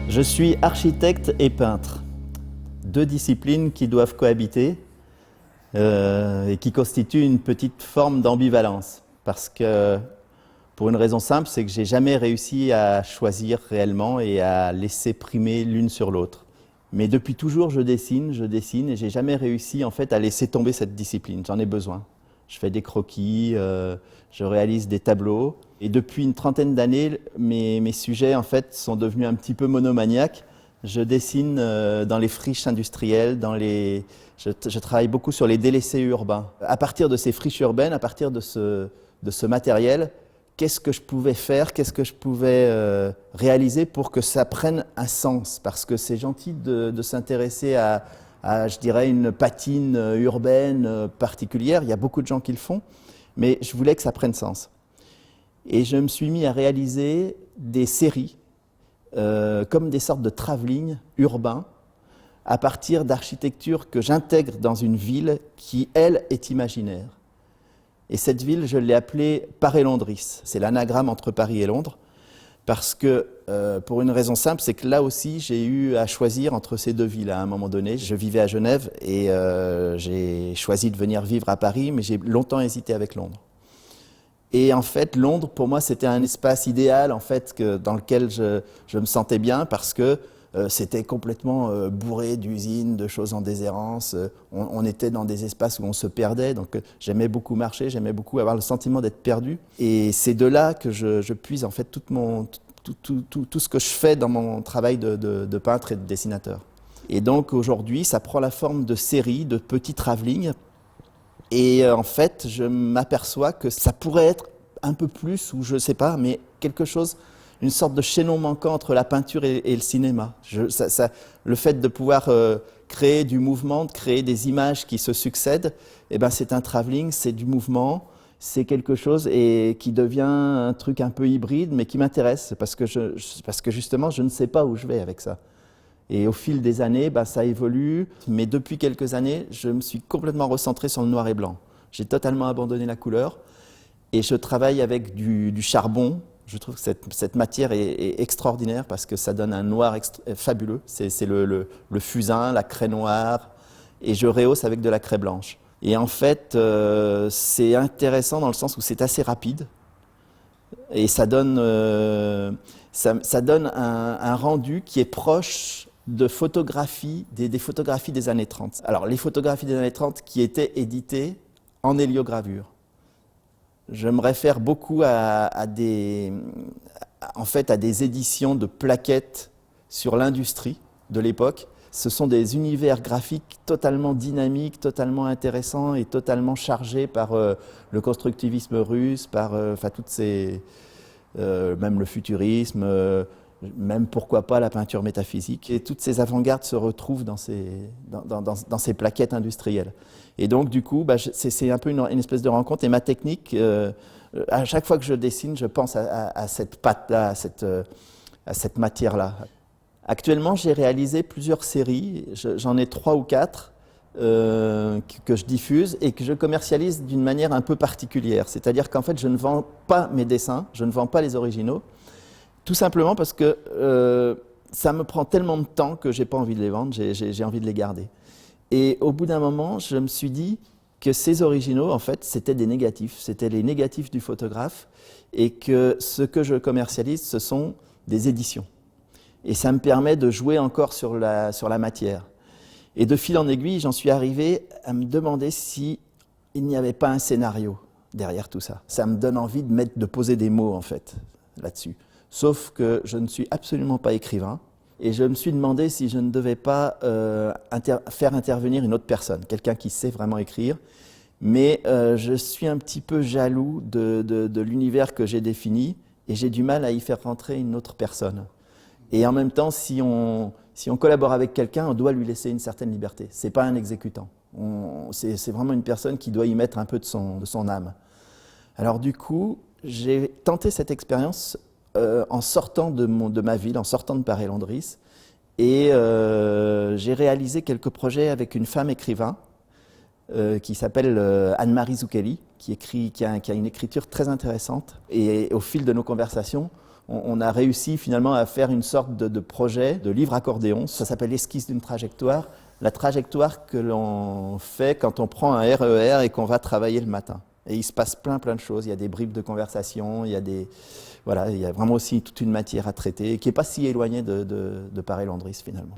Je suis architecte et peintre, deux disciplines qui doivent cohabiter et qui constituent une petite forme d'ambivalence. Parce que, pour une raison simple, c'est que j'ai jamais réussi à choisir réellement et à laisser primer l'une sur l'autre. Mais depuis toujours, je dessine et j'ai jamais réussi en fait à laisser tomber cette discipline. J'en ai besoin. Je fais des croquis, je réalise des tableaux. Et depuis une trentaine d'années, mes sujets en fait sont devenus un petit peu monomaniaques. Je dessine dans les friches industrielles, je travaille beaucoup sur les délaissés urbains. À partir de ces friches urbaines, à partir de ce matériel, qu'est-ce que je pouvais faire, qu'est-ce que je pouvais réaliser pour que ça prenne un sens? Parce que c'est gentil de s'intéresser à, je dirais, une patine urbaine particulière. Il y a beaucoup de gens qui le font, mais je voulais que ça prenne sens. Et je me suis mis à réaliser des séries, comme des sortes de travelling urbains, à partir d'architecture que j'intègre dans une ville qui, elle, est imaginaire. Et cette ville, je l'ai appelée Paris-Londres. C'est l'anagramme entre Paris et Londres, parce que, pour une raison simple, c'est que là aussi, j'ai eu à choisir entre ces deux villes à un moment donné. Je vivais à Genève et j'ai choisi de venir vivre à Paris, mais j'ai longtemps hésité avec Londres. Et en fait, Londres, pour moi, c'était un espace idéal en fait, dans lequel je me sentais bien parce que c'était complètement bourré d'usines, de choses en déshérence. On était dans des espaces où on se perdait, donc j'aimais beaucoup marcher, j'aimais beaucoup avoir le sentiment d'être perdu. Et c'est de là que je puise en fait tout ce que je fais dans mon travail de peintre et de dessinateur. Et donc aujourd'hui, ça prend la forme de séries, de petits travelling. Et en fait, je m'aperçois que ça pourrait être un peu plus, ou je ne sais pas, mais quelque chose, une sorte de chaînon manquant entre la peinture et le cinéma. Le fait de pouvoir créer du mouvement, de créer des images qui se succèdent, eh ben, c'est un travelling, c'est du mouvement, c'est quelque chose et qui devient un truc un peu hybride, mais qui m'intéresse, parce que justement, je ne sais pas où je vais avec ça. Et au fil des années, ça évolue. Mais depuis quelques années, je me suis complètement recentré sur le noir et blanc. J'ai totalement abandonné la couleur et je travaille avec du charbon. Je trouve que cette matière est extraordinaire parce que ça donne un noir fabuleux. C'est le fusain, la craie noire et je rehausse avec de la craie blanche. Et en fait, c'est intéressant dans le sens où c'est assez rapide et ça donne un rendu qui est proche de photographies, des photographies des années 30. Alors, les photographies des années 30 qui étaient éditées en héliogravure. Je me réfère beaucoup à des éditions de plaquettes sur l'industrie de l'époque. Ce sont des univers graphiques totalement dynamiques, totalement intéressants et totalement chargés par le constructivisme russe, par toutes ces... même le futurisme, même pourquoi pas la peinture métaphysique. Et toutes ces avant-gardes se retrouvent dans ces plaquettes industrielles. Et donc du coup, c'est un peu une espèce de rencontre. Et ma technique, à chaque fois que je dessine, je pense à cette patte-là, à cette matière-là. Actuellement, j'ai réalisé plusieurs séries, j'en ai 3 ou 4 que je diffuse et que je commercialise d'une manière un peu particulière. C'est-à-dire qu'en fait, je ne vends pas mes dessins, je ne vends pas les originaux, tout simplement parce que ça me prend tellement de temps que je n'ai pas envie de les vendre, j'ai envie de les garder. Et au bout d'un moment, je me suis dit que ces originaux, en fait, c'était des négatifs, c'était les négatifs du photographe et que ce que je commercialise, ce sont des éditions. Et ça me permet de jouer encore sur la matière. Et de fil en aiguille, j'en suis arrivé à me demander s'il n'y avait pas un scénario derrière tout ça. Ça me donne envie de poser des mots, en fait, là-dessus. Sauf que je ne suis absolument pas écrivain. Et je me suis demandé si je ne devais pas faire intervenir une autre personne, quelqu'un qui sait vraiment écrire. Mais je suis un petit peu jaloux de l'univers que j'ai défini et j'ai du mal à y faire rentrer une autre personne. Et en même temps, si on collabore avec quelqu'un, on doit lui laisser une certaine liberté. Ce n'est pas un exécutant. C'est vraiment une personne qui doit y mettre un peu de son âme. Alors du coup, j'ai tenté cette expérience en sortant de ma ville, en sortant de Paris-Londres. Et j'ai réalisé quelques projets avec une femme écrivain qui s'appelle Anne-Marie Zucchelli, qui a une écriture très intéressante. Et au fil de nos conversations, on a réussi finalement à faire une sorte de projet, de livre accordéon. Ça s'appelle l'esquisse d'une trajectoire. La trajectoire que l'on fait quand on prend un RER et qu'on va travailler le matin. Et il se passe plein de choses. Il y a des bribes de conversation, il y a vraiment aussi toute une matière à traiter qui n'est pas si éloignée de Paray-Landris finalement.